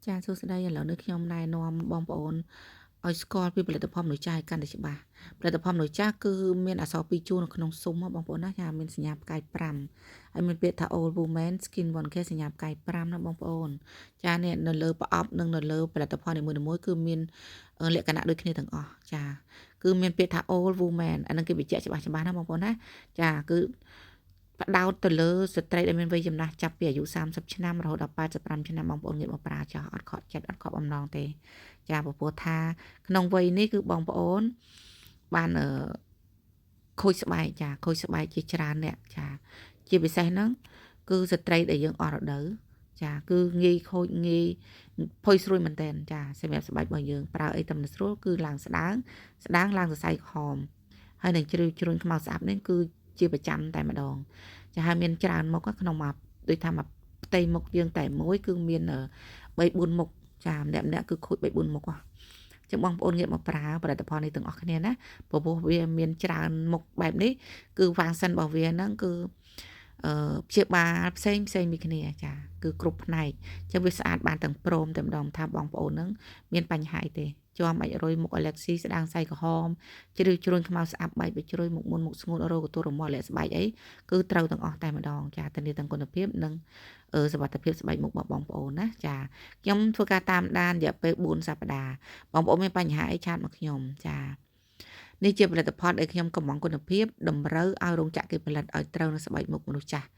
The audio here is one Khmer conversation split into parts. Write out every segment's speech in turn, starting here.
ចាសួស្តីឥឡូវនេះខ្ញុំណែនាំបងប្អូនឲ្យស្គាល់ពីផលិតផលមនុស្សចាស់ឲ្យកាន់តែច្បាស់ផលិតផលមនុស្សចាស់គឺមានអក្សរពីរជួរនៅក្នុងស៊ុមហ៎បងប្អូនណាចាមានសញ្ញាផ្កាយ5ហើយមានពាក្យថា Old Woman Skin One Care សញ្ញាផ្កាយ5ណាបងប្អូនចានេះនៅលើប្រអប់និងនៅលើផលិតផលនីមួយៗគឺមានលក្ខណៈដូចគ្នាទាំងអស់ចាគឺមានពាក្យថា Old Woman អានឹងគេបញ្ជាក់ច្បាស់ណាបងប្អូនណាចាគឺផ្ដោតទៅលើស្ត្រីដែលមានវ័យចំណាស់ចាប់ពីអាយុ30ឆ្នាំរហូតដល់85ឆ្នាំបងប្អូនងាកមកប្រើចោះអត់ខកចិត្តអត់ខកបំណងទេចាព្រោះថាក្នុងវ័យនេះគឺបងប្អូនបានខូចស្បែកចាខូចស្បែកជាច្រើនអ្នកចាជាពិសេសហ្នឹងគឺស្ត្រីដែលយើងអស់រដូវចាគឺងាយខូចងាយផុយស្រួយមែនតើចាសម្រាប់ស្បែករបស់យើងប្រើអីតំណស្រួលគឺឡើងស្ដាងឡើងសរសៃក្រហមហើយនឹងជ្រួញខ្មៅស្អាប់នេះគឺជាប្រចាំតែម្ដងចាហើយមានច្រើនមុខក្នុងមួយដូចថាមកផ្ទៃមុខយើងតែមួយគឺមាន3 4មុខចាម្នាក់គឺខូច3 4មុខចឹងបងប្អូនងាកមកប្រើផលិតផលនេះទាំងអស់គ្នាណាព្រោះវាមានច្រើនមុខបែបនេះគឺវ៉ាងសិនរបស់វាហ្នឹងគឺព្យាបាលផ្សេងពីគ្នាចាគឺគ្រប់ផ្នែកចឹងវាស្អាតបានទាំងព្រមតែម្ដងថាបងប្អូនហ្នឹងមានបញ្ហាអីទេជាប់អាចរុយមុខអាឡែកស៊ីស្ដាងសៃក្រហមជ្រួញខ្មៅស្អាប់បែកបិជ្រុយមុខមុនមុខស្ងួតរោគទូរមាស់លាក់ស្បែកអីគឺត្រូវទាំងអស់តែម្ដងចាធានាទាំងគុណភាពនិងសុវត្ថិភាពស្បែកមុខរបស់បងប្អូនណាចាខ្ញុំធ្វើការតាមដានរយៈពេល4សប្ដាហ៍បងប្អូនមានបញ្ហាអីឆាតមកខ្ញុំចានេះជាផលិតផលដែលខ្ញុំកំងគុណភាពតម្រូវឲ្យរោងចក្រគេផលិតឲ្យត្រូវនៅស្បែកមុខមនុស្សចាស់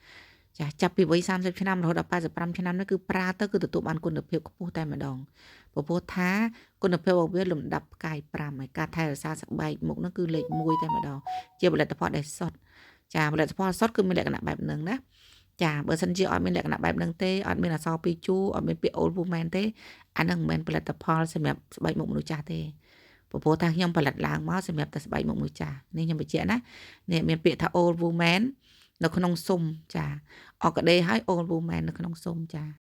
ចាចាប់ពីវ័យ30ឆ្នាំរហូតដល់85ឆ្នាំនេះគឺប្រើទៅគឺទទួលបានគុណភាពខ្ពស់តែម្ដងព្រោះថាគុណភាពរបស់វាលំដាប់ផ្កាយ5ហើយការថែរក្សាស្បែកមុខនោះគឺលេខ1តែម្ដងជាផលិតផលដែលសុទ្ធចាផលិតផលសុទ្ធគឺមានលក្ខណៈបែបហ្នឹងណាចាបើសិនជាអត់មានលក្ខណៈបែបហ្នឹងទេអត់មានអក្សរពីរជួរអត់មានពាក្យ Old Woman ទេអាហ្នឹងមិនមែនផលិតផលសម្រាប់ស្បែកមុខមនុស្សចាស់ទេព្រោះថាខ្ញុំផលិតឡើងមកសម្រាប់តែស្បែកមុខមនុស្សចាស់នេះខ្ញុំបញ្ជាក់ណានេះមានពាក្យថា Old Woman នៅក្នុងស៊ុំចាអកដេឲ្យ Old Woman នៅក្នុងស៊ុំចា